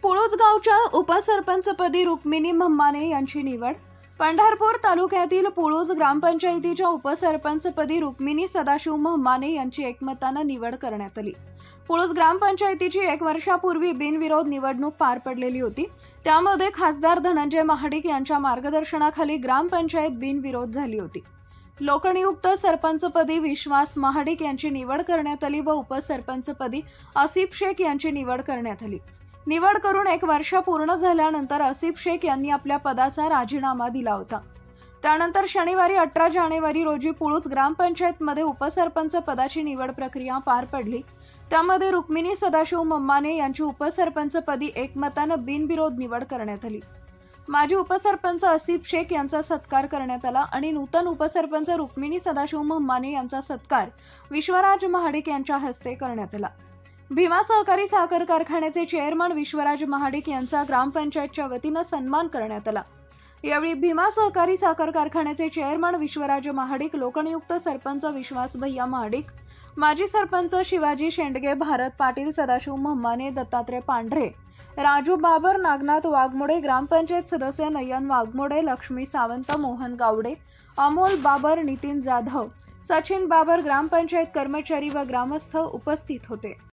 पुळूजगावच्या उपसरपंचपदी रुक्मिणी म्हामाने यांची निवड। पंढरपूर तालुक्यातील पुळूज ग्रामपंचायतीच्या उपसरपंचपदी रुक्मिणी सदाशिव म्हामाने यांची एकमताने निवड करण्यात आली। पुळूज ग्रामपंचायतीची 1 वर्षापूर्वी बिनविरोध निवडणूक पार पडलेली होती। त्यामध्ये खासदार धनंजय महाडिक यांच्या मार्गदर्शनाखाली ग्रामपंचायत बिनविरोध झाली होती। लोकनियुक्त सरपंचपदी विश्वास महाडिक यांची निवड करण्यात आली व उपसरपंचपदी आसिफ शेख यांची निवड करण्यात आली। निवड करून 1 वर्ष पूर्ण झाल्यानंतर आसिफ शेख यांनी आपल्या पदाचा राजीनामा दिला होता। त्यानंतर शनिवारी 18 जानेवारी रोजी पुळूज ग्रामपंचायतमध्ये उपसरपंच पदाची निवड प्रक्रिया पार पडली। त्यामध्ये रुक्मिणी सदाशिव म्हामाने यांची उपसरपंचपदी एकमताने बिनविरोध निवड करण्यात आली। माजी उपसरपंच आसिफ शेख यांचा सत्कार करण्यात आला आणि नूतन उपसरपंच रुक्मिणी सदाशिव म्हामाने यांचा सत्कार विश्वराज महाडिक यांच्या हस्ते करण्यात आला। भीमा सहकारी साखर कारखान्याचे चेअरमन विश्वराज महाडिक यांचा ग्रामपंचायतच्या वतीने सन्मान करण्यात आला। यावेळी भीमा सहकारी साखर कारखान्याचे चेअरमन विश्वराज महाडिक, लोकनियुक्त सरपंच विश्वास भैया महाडिक, माजी सरपंच शिवाजी शेंडगे, भारत पाटील, सदाशिव म्हामाने, दत्तात्रय पांढरे, राजू बाबर, नागनाथ वाघमोडे, ग्रामपंचायत सदस्य नयन वाघमोडे, लक्ष्मी सावंत, मोहन गावडे, अमोल बाबर, नितीन जाधव, सचिन बाबर, ग्रामपंचायत कर्मचारी व ग्रामस्थ उपस्थित होते।